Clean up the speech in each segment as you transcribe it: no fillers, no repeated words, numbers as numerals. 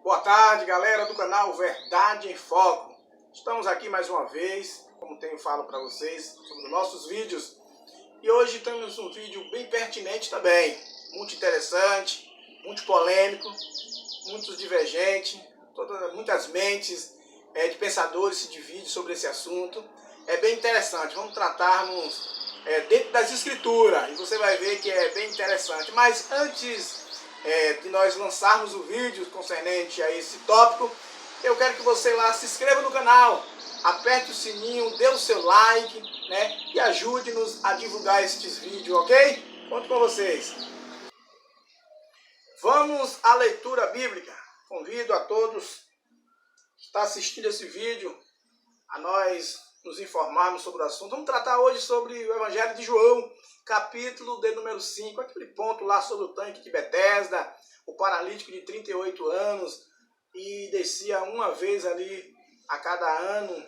Boa tarde, galera do canal Verdade em Foco. Estamos aqui mais uma vez, como tenho falado para vocês, sobre os nossos vídeos. E hoje temos um vídeo bem pertinente também, muito interessante, muito polêmico, muito divergente, muitas mentes de pensadores se dividem sobre esse assunto. É bem interessante, vamos tratarmos dentro das escrituras, e você vai ver que é bem interessante. Mas antes de nós lançarmos o vídeo concernente a esse tópico, eu quero que você lá se inscreva no canal, aperte o sininho, dê o seu like, né, e ajude-nos a divulgar estes vídeos, ok? Conto com vocês. Vamos à leitura bíblica. Convido a todos que estão assistindo esse vídeo a nós nos informarmos sobre o assunto. Vamos tratar hoje sobre o Evangelho de João, capítulo de número 5, aquele ponto lá sobre o tanque de Betesda, o paralítico de 38 anos, e descia uma vez ali a cada ano,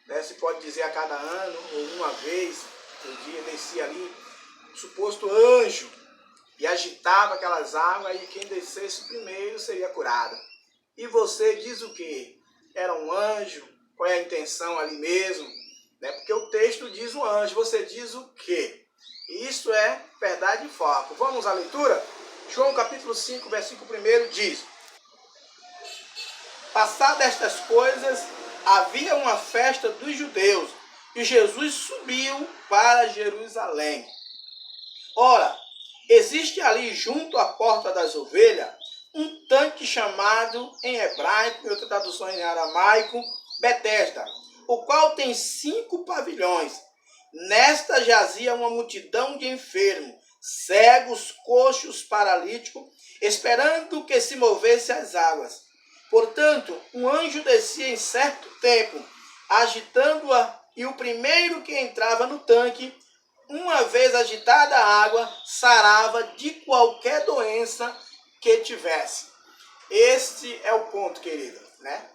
né, se pode dizer a cada ano, ou uma vez por dia, descia ali o suposto anjo, e agitava aquelas águas, e quem descesse primeiro seria curado. E você diz o quê? Era um anjo? Qual é a intenção ali mesmo? Né? Porque o texto diz um anjo, você diz o quê? Isso é verdade em foco. Vamos à leitura? João capítulo 5, versículo 1 diz: passadas estas coisas, havia uma festa dos judeus, e Jesus subiu para Jerusalém. Ora, existe ali junto à porta das ovelhas um tanque chamado em hebraico, em outras traduções em aramaico, Betesda, o qual tem 5 pavilhões. Nesta jazia uma multidão de enfermos, cegos, coxos, paralíticos, esperando que se movesse as águas. Portanto, um anjo descia em certo tempo, agitando-a, e o primeiro que entrava no tanque, uma vez agitada a água, sarava de qualquer doença que tivesse. Este é o ponto, querido, né?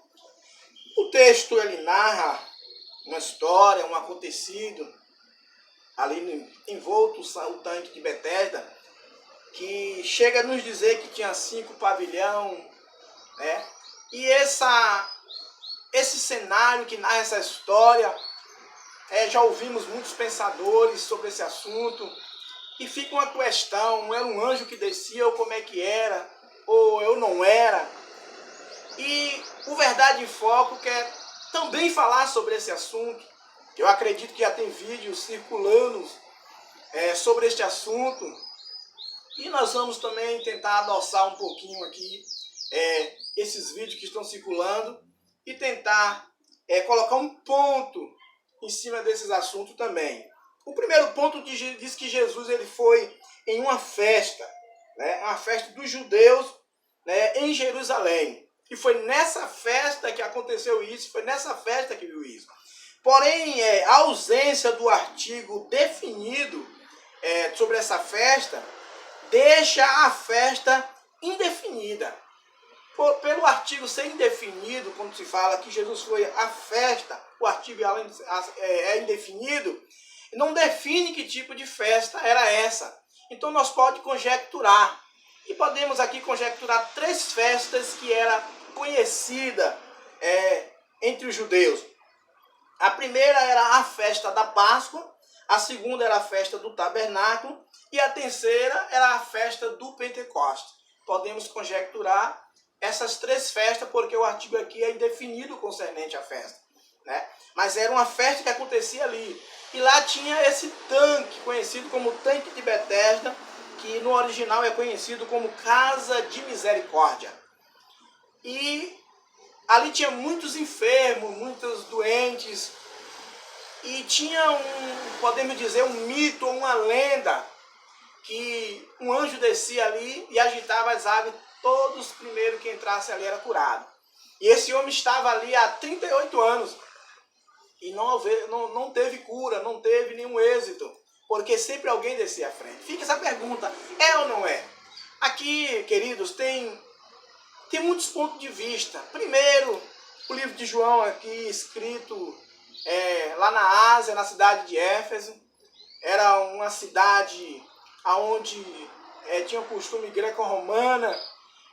O texto ele narra uma história, um acontecido ali envolto o tanque de Betesda, que chega a nos dizer que tinha 5 pavilhões, né? E esse cenário que narra essa história, já ouvimos muitos pensadores sobre esse assunto, e fica uma questão: era um anjo que descia, ou como é que era, ou eu não era? E o Verdade em Foco quer também falar sobre esse assunto. Eu acredito que já tem vídeos circulando sobre este assunto. E nós vamos também tentar adoçar um pouquinho aqui esses vídeos que estão circulando e tentar colocar um ponto em cima desses assuntos também. O primeiro ponto diz que Jesus ele foi em uma festa, né, uma festa dos judeus, né, em Jerusalém. E foi nessa festa que aconteceu isso, foi nessa festa que viu isso. Porém, a ausência do artigo definido sobre essa festa deixa a festa indefinida. Pelo artigo ser indefinido, quando se fala que Jesus foi à festa, o artigo é indefinido, não define que tipo de festa era essa. Então nós podemos conjecturar. E podemos aqui conjecturar 3 festas que eram conhecidas entre os judeus. A primeira era a festa da Páscoa, a segunda era a festa do Tabernáculo e a terceira era a festa do Pentecostes. Podemos conjecturar essas 3 festas porque o artigo aqui é indefinido concernente à festa, né? Mas era uma festa que acontecia ali. E lá tinha esse tanque, conhecido como tanque de Betesda, que no original é conhecido como Casa de Misericórdia. E ali tinha muitos enfermos, muitos doentes, e tinha podemos dizer, um mito, uma lenda, que um anjo descia ali e agitava as águas, todos primeiro que entrasse ali era curado. E esse homem estava ali há 38 anos, e não teve cura, não teve nenhum êxito, porque sempre alguém descia à frente. Fica essa pergunta, é ou não é? Aqui, queridos, tem muitos pontos de vista. Primeiro, o livro de João aqui, escrito lá na Ásia, na cidade de Éfeso. Era uma cidade onde tinha um costume greco-romana,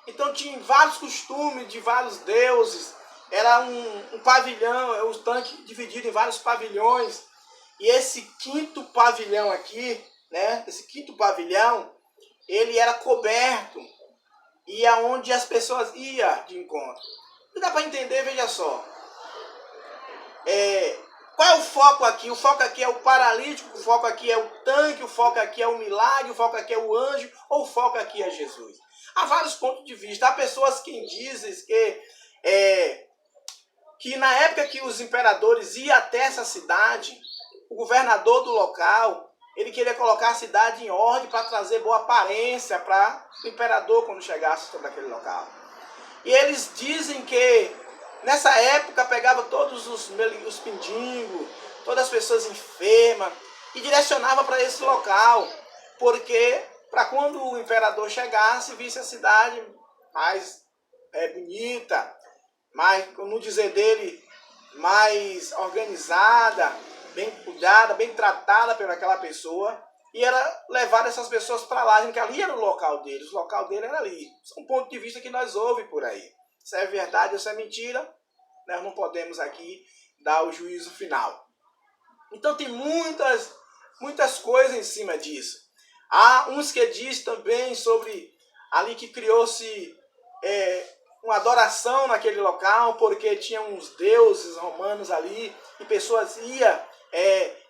Então tinha vários costumes de vários deuses. Era um pavilhão, os tanques divididos em vários pavilhões. E esse quinto pavilhão aqui, né? Esse quinto pavilhão, ele era coberto. E é onde as pessoas iam de encontro. E dá para entender, veja só. Qual é o foco aqui? O foco aqui é o paralítico, o foco aqui é o tanque, o foco aqui é o milagre, o foco aqui é o anjo, ou o foco aqui é Jesus? Há vários pontos de vista. Há pessoas que dizem que na época que os imperadores iam até essa cidade, o governador do local, ele queria colocar a cidade em ordem para trazer boa aparência para o imperador quando chegasse sobre aquele local. E eles dizem que nessa época pegava todos os mendigos, todas as pessoas enfermas e direcionava para esse local, porque para quando o imperador chegasse, visse a cidade mais bonita, mais, como dizer dele, mais organizada, bem cuidada, bem tratada por aquela pessoa, e ela levar essas pessoas para lá, dizendo que ali era o local deles, o local dele era ali. Isso é um ponto de vista que nós ouvimos por aí. Se é verdade ou se é mentira, nós não podemos aqui dar o juízo final. Então tem muitas coisas em cima disso. Há uns que diz também sobre ali que criou-se uma adoração naquele local, porque tinha uns deuses romanos ali, e pessoas iam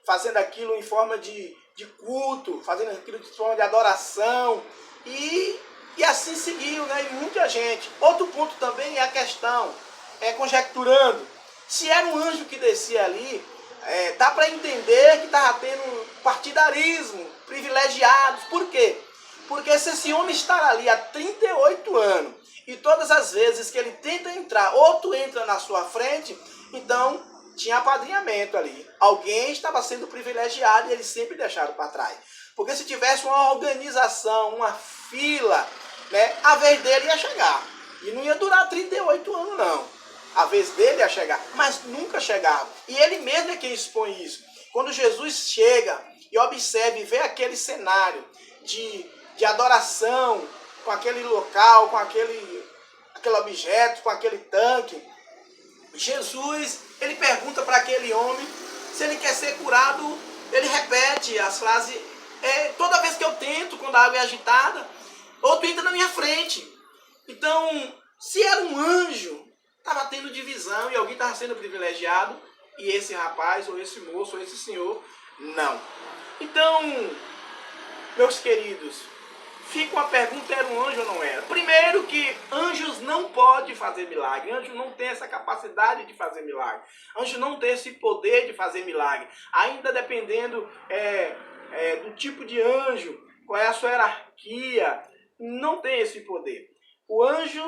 fazendo aquilo em forma de culto, fazendo aquilo de forma de adoração, e assim seguiu, né? E muita gente. Outro ponto também é a questão, conjecturando, se era um anjo que descia ali, dá para entender que estava tendo partidarismo, privilegiados. Por quê? Porque se esse homem está ali há 38 anos, e todas as vezes que ele tenta entrar, outro entra na sua frente, então tinha apadrinhamento ali. Alguém estava sendo privilegiado e eles sempre deixaram para trás. Porque se tivesse uma organização, uma fila, né, a vez dele ia chegar. E não ia durar 38 anos, não. A vez dele ia chegar, mas nunca chegava. E ele mesmo é quem expõe isso. Quando Jesus chega e observa e vê aquele cenário de adoração, com aquele local, com aquele objeto, com aquele tanque, Jesus, ele pergunta para aquele homem se ele quer ser curado. Ele repete as frases, toda vez que eu tento, quando a água é agitada, outro entra na minha frente. Então, se era um anjo, estava tendo divisão e alguém estava sendo privilegiado, e esse rapaz, ou esse moço, ou esse senhor, não. Então, meus queridos, fica uma pergunta, era um anjo ou não era? Primeiro que anjos não podem fazer milagre. Anjo não tem essa capacidade de fazer milagre. Anjo não tem esse poder de fazer milagre. Ainda dependendo do tipo de anjo, qual é a sua hierarquia, não tem esse poder. O anjo,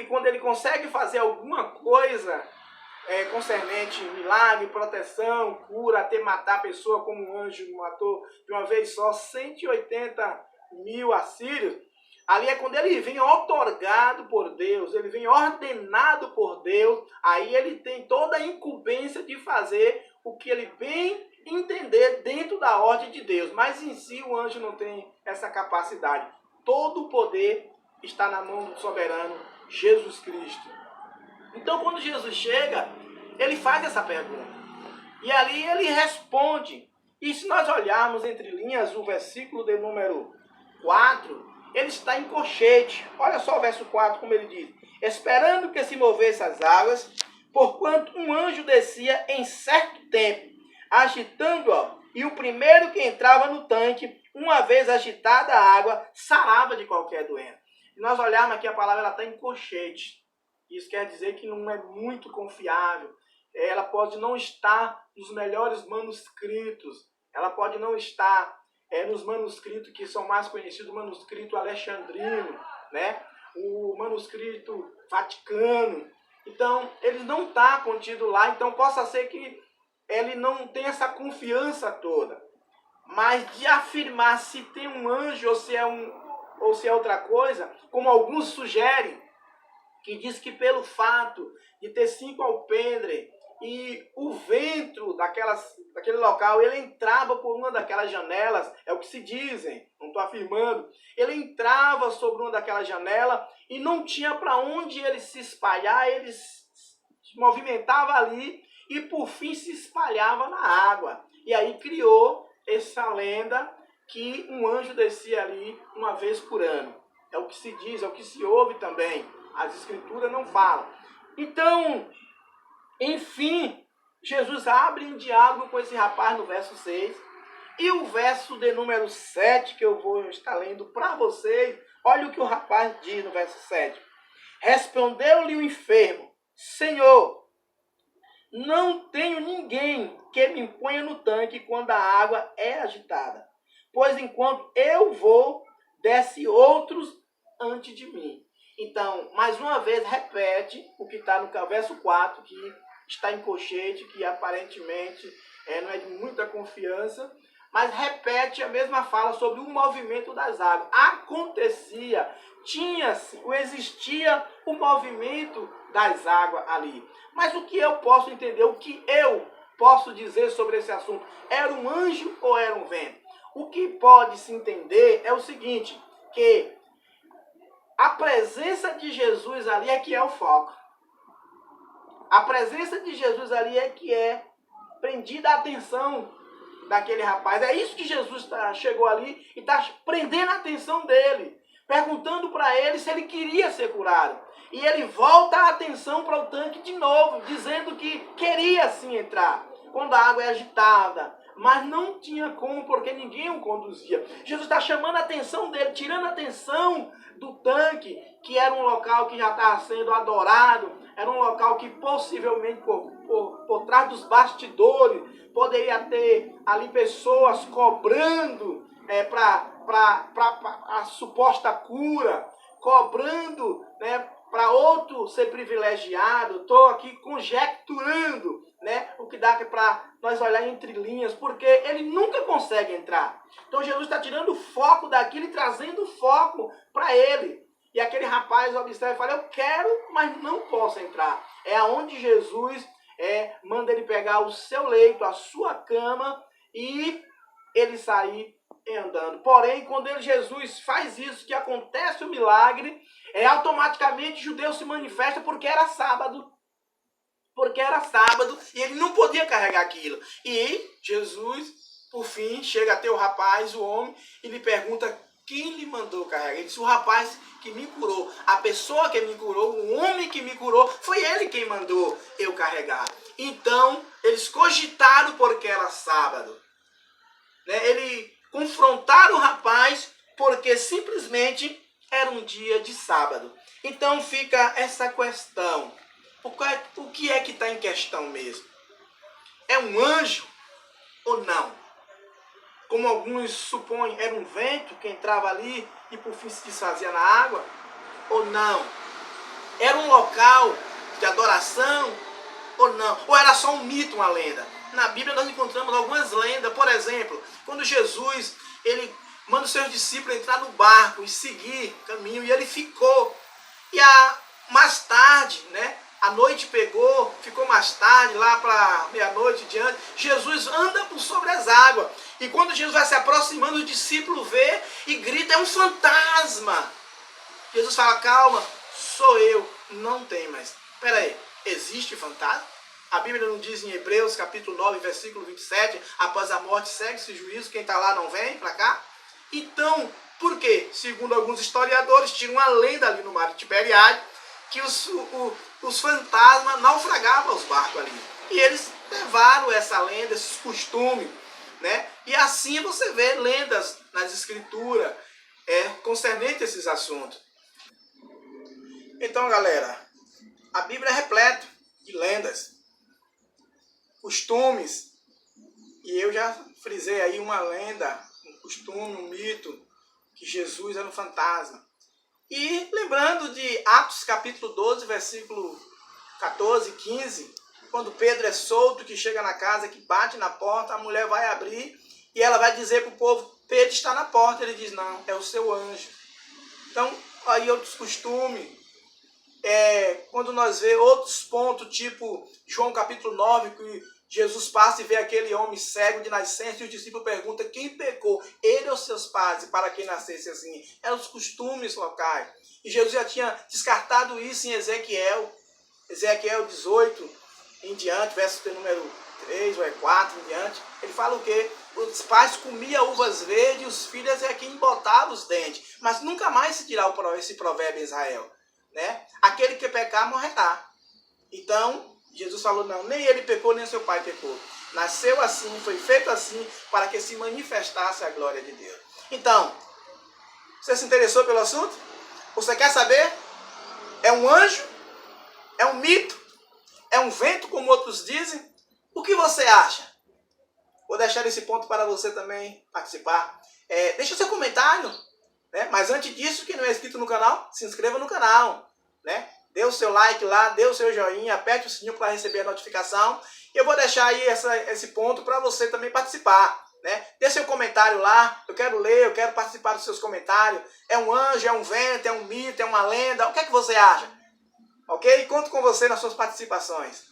quando ele consegue fazer alguma coisa concernente milagre, proteção, cura, até matar a pessoa, como um anjo matou de uma vez só 180.000 assírios, ali é quando ele vem otorgado por Deus, ele vem ordenado por Deus, aí ele tem toda a incumbência de fazer o que ele bem entender dentro da ordem de Deus, mas em si o anjo não tem essa capacidade. Todo o poder está na mão do soberano Jesus Cristo. Então quando Jesus chega, ele faz essa pergunta, e ali ele responde. E se nós olharmos entre linhas o versículo de número 4, ele está em colchete. Olha só o verso 4, como ele diz: esperando que se movesse as águas, porquanto um anjo descia em certo tempo, agitando-a, e o primeiro que entrava no tanque, uma vez agitada a água, sarava de qualquer doença. E nós olharmos aqui, a palavra está em colchete. Isso quer dizer que não é muito confiável. Ela pode não estar nos melhores manuscritos. Ela pode não estar nos manuscritos que são mais conhecidos, o manuscrito alexandrino, né? O manuscrito vaticano. Então, ele não está contido lá. Então, possa ser que ele não tenha essa confiança toda. Mas de afirmar se tem um anjo ou se é outra coisa, como alguns sugerem, que diz que pelo fato de ter 5 alpendres e o vento daquele local, ele entrava por uma daquelas janelas, é o que se dizem, não estou afirmando, ele entrava sobre uma daquelas janelas e não tinha para onde ele se espalhar, ele se movimentava ali e por fim se espalhava na água. E aí criou essa lenda que um anjo descia ali uma vez por ano. É o que se diz, é o que se ouve também. As escrituras não falam. Então, enfim, Jesus abre um diálogo com esse rapaz no verso 6. E o verso de número 7, que eu vou estar lendo para vocês, olha o que o rapaz diz no verso 7. Respondeu-lhe o enfermo: Senhor, não tenho ninguém que me ponha no tanque quando a água é agitada, pois enquanto eu vou, desce outros antes de mim. Então, mais uma vez, repete o que está no verso 4, que está em colchete, que aparentemente não é de muita confiança, mas repete a mesma fala sobre o movimento das águas. Acontecia, existia o movimento das águas ali. Mas o que eu posso entender, o que eu posso dizer sobre esse assunto? Era um anjo ou era um vento? O que pode se entender é o seguinte, que a presença de Jesus ali é que é o foco. A presença de Jesus ali é que é prendida a atenção daquele rapaz. É isso que Jesus chegou ali e está prendendo a atenção dele, perguntando para ele se ele queria ser curado. E ele volta a atenção para o tanque de novo, dizendo que queria sim entrar, quando a água é agitada, mas não tinha como, porque ninguém o conduzia. Jesus está chamando a atenção dele, tirando a atenção do tanque, que era um local que já estava sendo adorado, era um local que possivelmente por trás dos bastidores poderia ter ali pessoas cobrando para a suposta cura, cobrando para outro ser privilegiado. Estou aqui conjecturando o que dá para nós olhar entre linhas, porque ele nunca consegue entrar. Então Jesus está tirando o foco daquilo e trazendo o foco para ele. E aquele rapaz observa e fala: eu quero, mas não posso entrar. É aonde Jesus manda ele pegar o seu leito, a sua cama, e ele sair andando. Porém, quando Jesus faz isso, que acontece o milagre, automaticamente o judeu se manifesta porque era sábado. Porque era sábado e ele não podia carregar aquilo. E Jesus, por fim, chega até o rapaz, o homem, e lhe pergunta quem lhe mandou carregar. Ele disse: o rapaz que me curou, a pessoa que me curou, o homem que me curou, foi ele quem mandou eu carregar. Então, eles cogitaram porque era sábado. Ele confrontaram o rapaz porque simplesmente era um dia de sábado. Então fica essa questão. O que é que está em questão mesmo? É um anjo ou não? Como alguns supõem, era um vento que entrava ali e por fim se desfazia na água? Ou não? Era um local de adoração ou não? Ou era só um mito, uma lenda? Na Bíblia nós encontramos algumas lendas. Por exemplo, quando Jesus ele manda os seus discípulos entrar no barco e seguir o caminho, e ele ficou. E mais tarde, a noite pegou, ficou mais tarde, lá para meia-noite diante, Jesus anda por sobre as águas. E quando Jesus vai se aproximando, os discípulos vê e grita: é um fantasma. Jesus fala: calma, sou eu, não tem mais. Espera aí, existe fantasma? A Bíblia não diz em Hebreus capítulo 9, versículo 27, após a morte segue-se o juízo, quem está lá não vem para cá? Então, por quê? Segundo alguns historiadores, tinha uma lenda ali no mar de Tiberiade, que os fantasmas naufragavam os barcos ali. E eles levaram essa lenda, esses costumes, E assim você vê lendas nas escrituras concernente a esses assuntos. Então, galera, a Bíblia é repleta de lendas, costumes, e eu já frisei aí uma lenda, um costume, um mito, que Jesus era um fantasma. E lembrando de Atos capítulo 12, versículo 14, 15, quando Pedro é solto, que chega na casa, que bate na porta, a mulher vai abrir e ela vai dizer para o povo: Pedro está na porta. Ele diz: não, é o seu anjo. Então, aí outros costumes. quando nós vemos outros pontos, tipo João capítulo 9, que Jesus passa e vê aquele homem cego de nascença e os discípulos perguntam quem pecou, ele ou seus pais, para que nascesse assim. Eram os costumes locais. E Jesus já tinha descartado isso em Ezequiel 18 em diante, verso número 3 ou 4 em diante. Ele fala o quê? Os pais comiam uvas verdes, os filhos é quem botava os dentes. Mas nunca mais se dirá esse provérbio em Israel. Né? Aquele que pecar morrerá. Então, Jesus falou, não, nem ele pecou, nem seu pai pecou. Nasceu assim, foi feito assim, para que se manifestasse a glória de Deus. Então, você se interessou pelo assunto? Você quer saber? É um anjo? É um mito? É um vento, como outros dizem? O que você acha? Vou deixar esse ponto para você também participar. Deixa seu comentário. Né? Mas antes disso, quem não é inscrito no canal, se inscreva no canal. Né? Dê o seu like lá, dê o seu joinha, aperte o sininho para receber a notificação. E eu vou deixar aí esse ponto para você também participar. Né? Dê seu comentário lá, eu quero ler, eu quero participar dos seus comentários. É um anjo, é um vento, é um mito, é uma lenda, o que é que você acha? Ok? Conto com você nas suas participações.